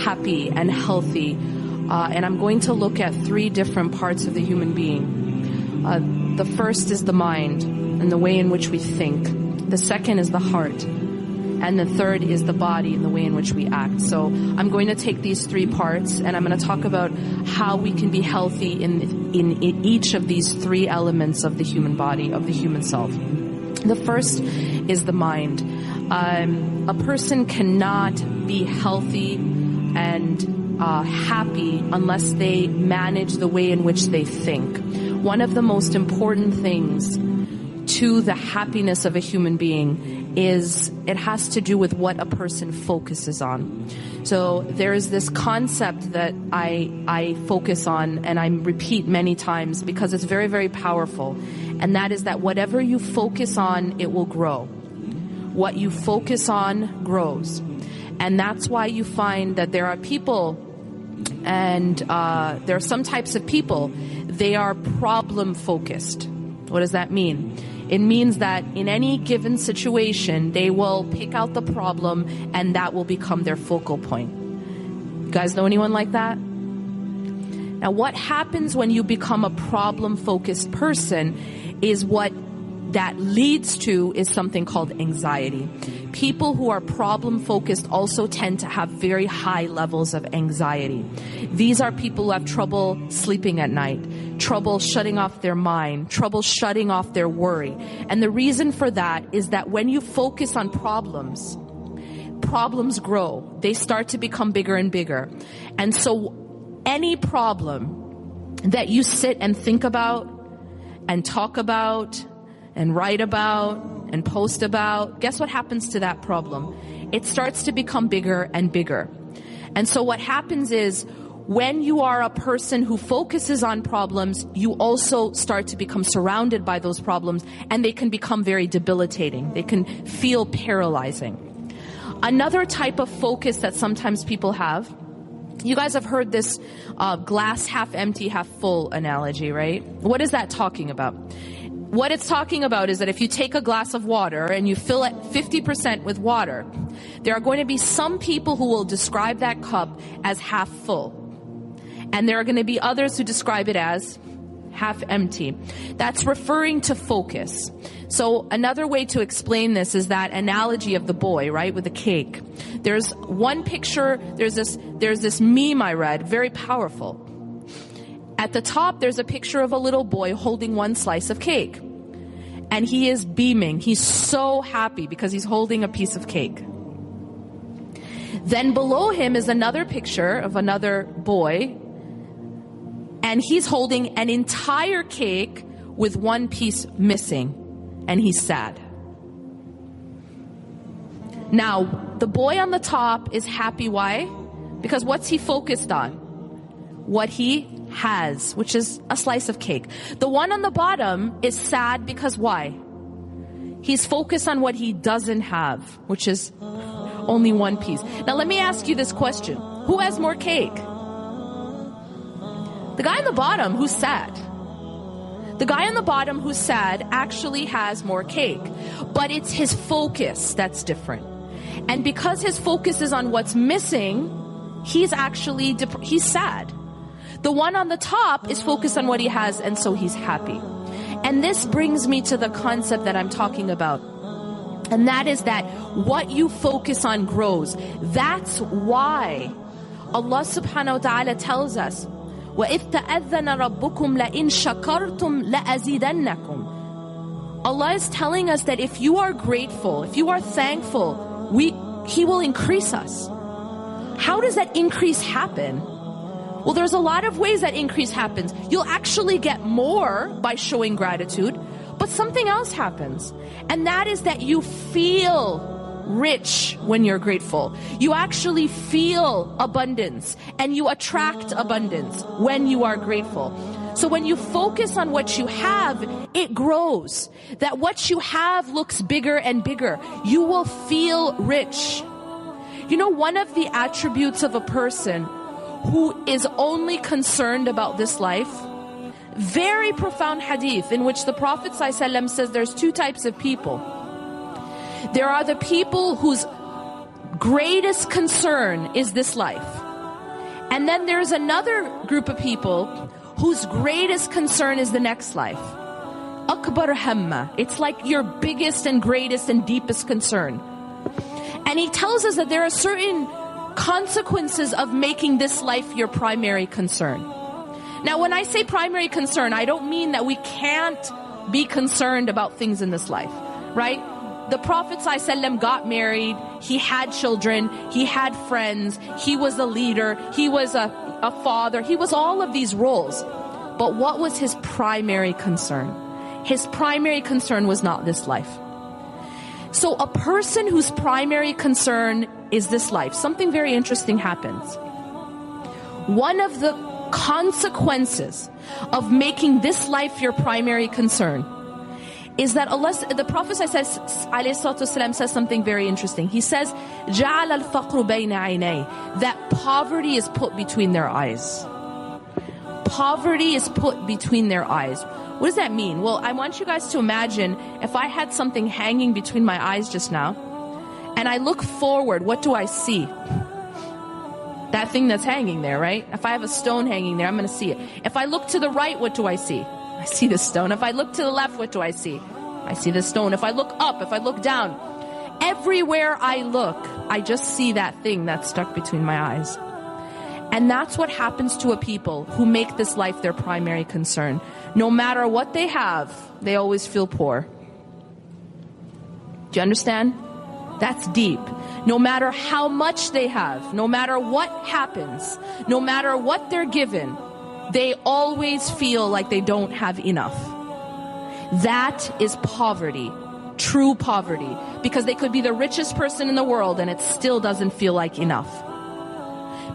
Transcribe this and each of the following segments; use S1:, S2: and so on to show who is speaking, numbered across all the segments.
S1: happy and healthy. And I'm going to look at three different parts of the human being. The first is the mind and the way in which we think. The second is the heart. And the third is the body and the way in which we act. So I'm going to take these three parts and I'm going to talk about how we can be healthy in each of these three elements of the human body, of the human self. The first is the mind. A person cannot be healthy and happy unless they manage the way in which they think. One of the most important things to the happiness of a human being is it has to do with what a person focuses on. So there is this concept that I focus on and I repeat many times because it's very, very powerful. And that is that whatever you focus on, it will grow. What you focus on grows. And that's why you find that there are people and there are some types of people, they are problem focused. What does that mean? It means that in any given situation, they will pick out the problem and that will become their focal point. You guys know anyone like that? Now, what happens when you become a problem-focused person is what that leads to is something called anxiety. People who are problem-focused also tend to have very high levels of anxiety. These are people who have trouble sleeping at night, trouble shutting off their mind, trouble shutting off their worry. And the reason for that is that when you focus on problems, problems grow. They start to become bigger and bigger. And so any problem that you sit and think about and talk about and write about and post about, guess what happens to that problem? It starts to become bigger and bigger. And so what happens is when you are a person who focuses on problems, you also start to become surrounded by those problems and they can become very debilitating. They can feel paralyzing. Another type of focus that sometimes people have, you guys have heard this glass half empty, half full analogy, right? What is that talking about? What it's talking about is that if you take a glass of water and you fill it 50% with water, there are going to be some people who will describe that cup as half full. And there are going to be others who describe it as half empty. That's referring to focus. So another way to explain this is that analogy of the boy, right, with the cake. There's one picture, there's this meme I read, very powerful. At the top, there's a picture of a little boy holding one slice of cake. And he is beaming. He's so happy because he's holding a piece of cake. Then below him is another picture of another boy. And he's holding an entire cake with one piece missing. And he's sad. Now, the boy on the top is happy. Why? Because what's he focused on? What he has, which is a slice of cake. The one on the bottom is sad because why? He's focused on what he doesn't have, which is only one piece. Now let me ask you this question. Who has more cake? The guy on the bottom who's sad. The guy on the bottom who's sad actually has more cake, but it's his focus that's different. And because his focus is on what's missing, he's actually he's sad. The one on the top is focused on what he has, and so he's happy. And this brings me to the concept that I'm talking about. And that is that what you focus on grows. That's why Allah subhanahu wa ta'ala tells us, وَإِذْ تَأَذَّنَ رَبُّكُمْ لَإِن شَكَرْتُمْ لَأَزِيدَنَّكُمْ. Allah is telling us that if you are grateful, if you are thankful, He will increase us. How does that increase happen? Well, there's a lot of ways that increase happens. You'll actually get more by showing gratitude, but something else happens. And that is that you feel rich when you're grateful. You actually feel abundance and you attract abundance when you are grateful. So when you focus on what you have, it grows. That what you have looks bigger and bigger. You will feel rich. You know, one of the attributes of a person who is only concerned about this life, very profound hadith in which the Prophet ﷺ says there's two types of people. There are the people whose greatest concern is this life. And then there's another group of people whose greatest concern is the next life. Akbar hamma. It's like your biggest and greatest and deepest concern. And he tells us that there are certain consequences of making this life your primary concern. Now, when I say primary concern, I don't mean that we can't be concerned about things in this life, right? The Prophet ﷺ got married, he had children, he had friends, he was a leader, he was a father, he was all of these roles. But what was his primary concern? His primary concern was not this life. So a person whose primary concern is this life, something very interesting happens. One of the consequences of making this life your primary concern is that the Prophet ﷺ says something very interesting. He says, جَعَلَ الْفَقْرُ بَيْنَ عَيْنَيْهِ, that poverty is put between their eyes. Poverty is put between their eyes. What does that mean? Well, I want you guys to imagine if I had something hanging between my eyes just now, and I look forward, what do I see? That thing that's hanging there, right? If I have a stone hanging there, I'm going to see it. If I look to the right, what do I see? I see the stone. If I look to the left, what do I see? I see the stone. If I look up, if I look down, everywhere I look, I just see that thing that's stuck between my eyes. And that's what happens to a people who make this life their primary concern. No matter what they have, they always feel poor. Do you understand? That's deep. No matter how much they have, no matter what happens, no matter what they're given, they always feel like they don't have enough. That is poverty, true poverty, because they could be the richest person in the world and it still doesn't feel like enough.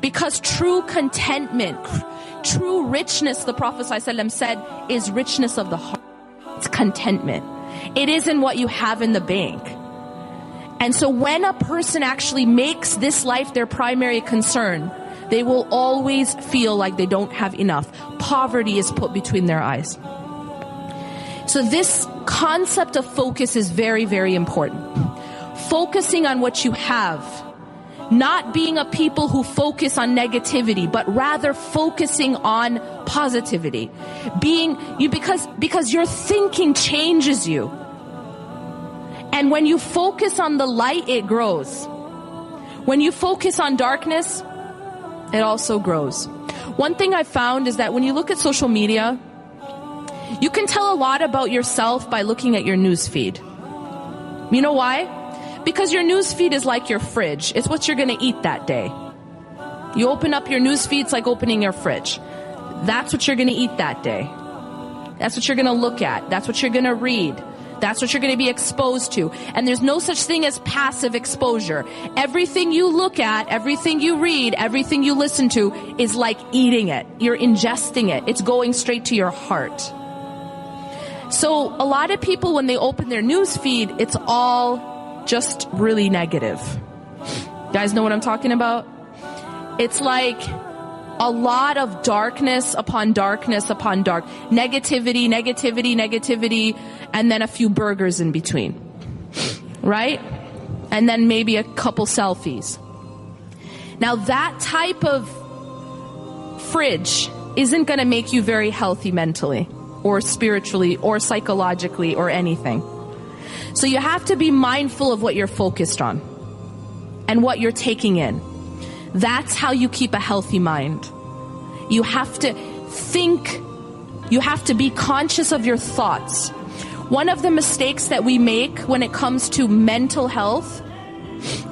S1: Because true contentment, true richness, the Prophet ﷺ said, is richness of the heart. It's contentment. It isn't what you have in the bank. And so when a person actually makes this life their primary concern, they will always feel like they don't have enough. Poverty is put between their eyes. So this concept of focus is very, very important. Focusing on what you have. Not being a people who focus on negativity, but rather focusing on positivity. Because your thinking changes you. And when you focus on the light, it grows. When you focus on darkness, it also grows. One thing I found is that when you look at social media, you can tell a lot about yourself by looking at your news feed. You know why? Because your news feed is like your fridge. It's what you're going to eat that day. You open up your news feed, it's like opening your fridge. That's what you're going to eat that day. That's what you're going to look at. That's what you're going to read. That's what you're going to be exposed to. And there's no such thing as passive exposure. Everything you look at, everything you read, everything you listen to is like eating it. You're ingesting it. It's going straight to your heart. So a lot of people, when they open their news feed, it's all just really negative. You guys know what I'm talking about? It's like a lot of darkness upon darkness upon dark. Negativity, negativity, negativity, and then a few burgers in between. Right? And then maybe a couple selfies. Now that type of fridge isn't going to make you very healthy mentally or spiritually or psychologically or anything. So you have to be mindful of what you're focused on and what you're taking in. That's how you keep a healthy mind. You have to think, you have to be conscious of your thoughts. One of the mistakes that we make when it comes to mental health,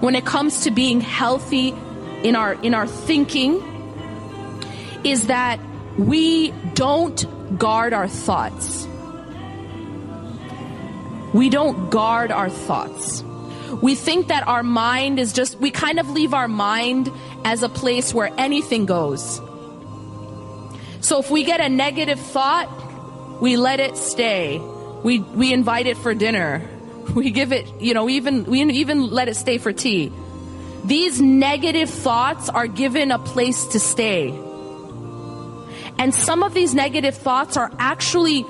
S1: when it comes to being healthy in our thinking, is that we don't guard our thoughts. We don't guard our thoughts. We think that our mind is just, we kind of leave our mind as a place where anything goes. So if we get a negative thought, we let it stay. We invite it for dinner. We give it, we even let it stay for tea. These negative thoughts are given a place to stay. And some of these negative thoughts are actually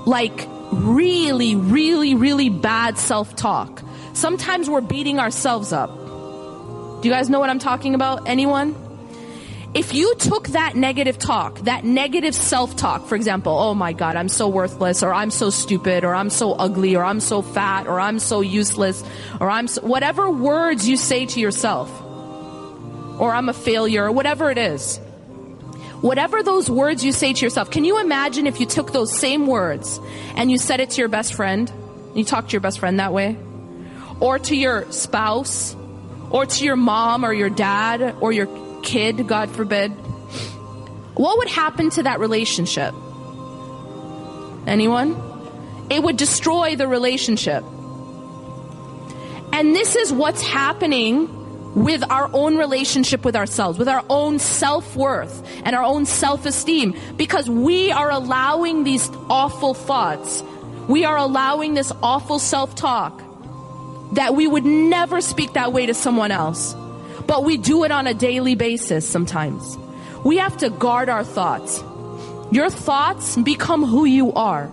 S1: like really, really, really bad self-talk. Sometimes we're beating ourselves up. Do you guys know what I'm talking about? Anyone? if you took that negative talk, that negative self-talk, for example, oh my God, I'm so worthless, or I'm so stupid, or I'm so ugly, or I'm so fat, or I'm so useless, or whatever words you say to yourself, or I'm a failure, or whatever it is. Whatever those words you say to yourself, can you imagine if you took those same words and you said it to your best friend? You talk to your best friend that way? Or to your spouse? Or to your mom or your dad or your kid, God forbid? What would happen to that relationship? Anyone? It would destroy the relationship. And this is what's happening with our own relationship with ourselves, with our own self-worth and our own self-esteem, because we are allowing these awful thoughts. We are allowing this awful self-talk that we would never speak that way to someone else, but we do it on a daily basis sometimes. We have to guard our thoughts. Your thoughts become who you are,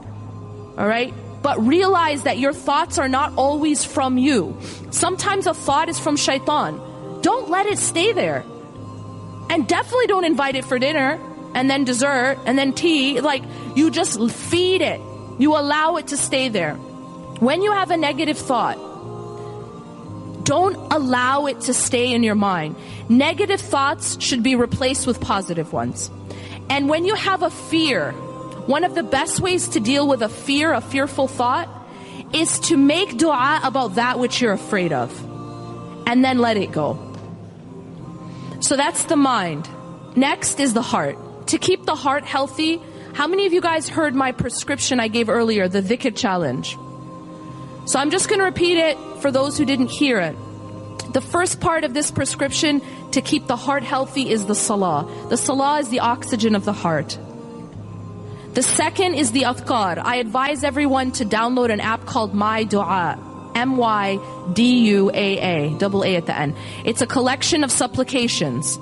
S1: all right? But realize that your thoughts are not always from you. Sometimes a thought is from shaitan. Don't let it stay there. And definitely don't invite it for dinner, and then dessert, and then tea. Like, you just feed it. You allow it to stay there. When you have a negative thought, don't allow it to stay in your mind. Negative thoughts should be replaced with positive ones. And when you have a fear, one of the best ways to deal with a fear, a fearful thought, is to make dua about that which you're afraid of, and then let it go. So that's the mind. Next is the heart. To keep the heart healthy, how many of you guys heard my prescription I gave earlier, the dhikr challenge? So I'm just going to repeat it for those who didn't hear it. The first part of this prescription to keep the heart healthy is the salah. The salah is the oxygen of the heart. The second is the adhkar. I advise everyone to download an app called My Dua. MYDUAA, double A at the end. It's a collection of supplications.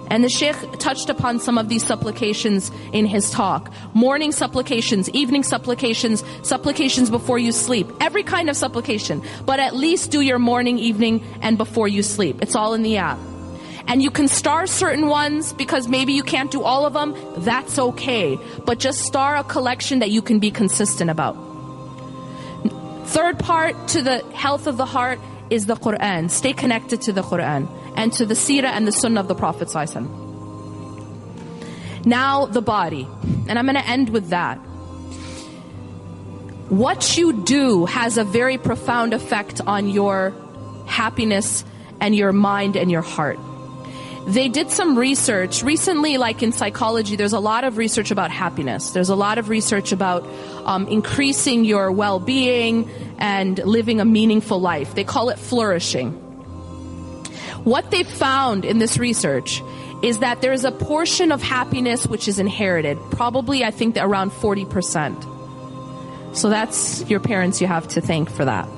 S1: And the Sheikh touched upon some of these supplications in his talk. Morning supplications, evening supplications, supplications before you sleep. Every kind of supplication. But at least do your morning, evening, and before you sleep. It's all in the app. And you can star certain ones because maybe you can't do all of them. That's okay. But just star a collection that you can be consistent about. Third part to the health of the heart is the Quran. Stay connected to the Quran and to the seerah and the sunnah of the Prophet ﷺ. Now the body. And I'm going to end with that. What you do has a very profound effect on your happiness and your mind and your heart. They did some research recently, like in psychology, there's a lot of research about happiness. There's a lot of research about increasing your well-being and living a meaningful life. They call it flourishing. What they found in this research is that there is a portion of happiness which is inherited. Probably, I think, around 40%. So that's your parents you have to thank for that.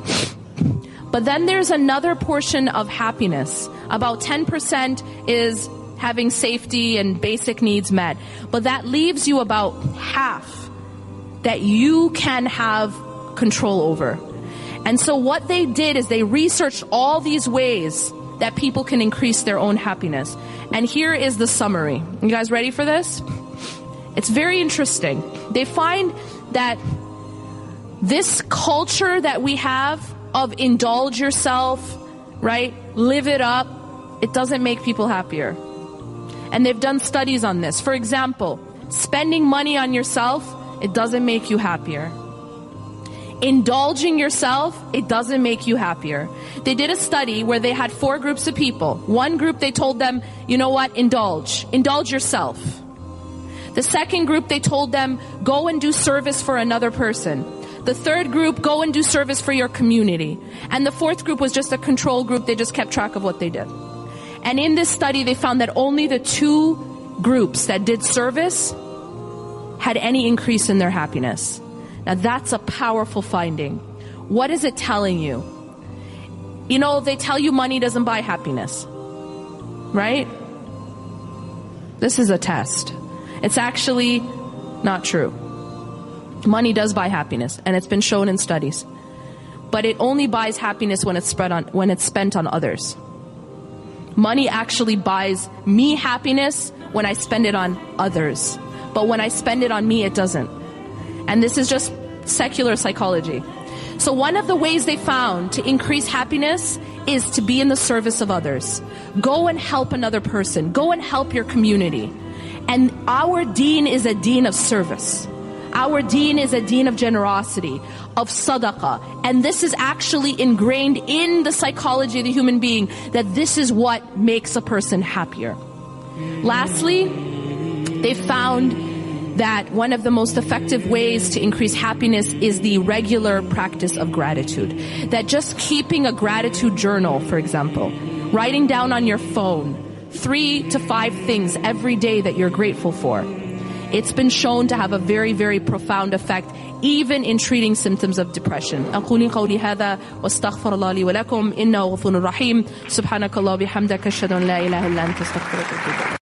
S1: But then there's another portion of happiness. About 10% is having safety and basic needs met. But that leaves you about half that you can have control over. And so what they did is they researched all these ways that people can increase their own happiness. And here is the summary. You guys ready for this? It's very interesting. They find that this culture that we have of indulge yourself, right? Live it up. It doesn't make people happier. And they've done studies on this. For example, spending money on yourself, it doesn't make you happier. Indulging yourself, it doesn't make you happier. They did a study where they had 4 groups of people. One group, they told them, you know what, indulge yourself. The second group, they told them, go and do service for another person. The third group, go and do service for your community. And the fourth group was just a control group. They just kept track of what they did. And in this study, they found that only the 2 groups that did service had any increase in their happiness. Now that's a powerful finding. What is it telling you? You know, they tell you money doesn't buy happiness, right? This is a test. It's actually not true. Money does buy happiness, and it's been shown in studies. But it only buys happiness when it's spent on others. Money actually buys me happiness when I spend it on others. But when I spend it on me, it doesn't. And this is just secular psychology. So one of the ways they found to increase happiness is to be in the service of others. Go and help another person. Go and help your community. And our deen is a deen of service. Our deen is a deen of generosity, of sadaqah. And this is actually ingrained in the psychology of the human being, that this is what makes a person happier. Lastly, they found that one of the most effective ways to increase happiness is the regular practice of gratitude. That just keeping a gratitude journal, for example, writing down on your phone 3 to 5 things every day that you're grateful for. It's been shown to have a very, very profound effect, even in treating symptoms of depression. أقول قولي هذا واستغفر الله لي ولكم إنه غفور رحيم. سبحانك الله وبحمدك أشهد أن لا إله إلا أنت أستغفرك وأتوب إليك.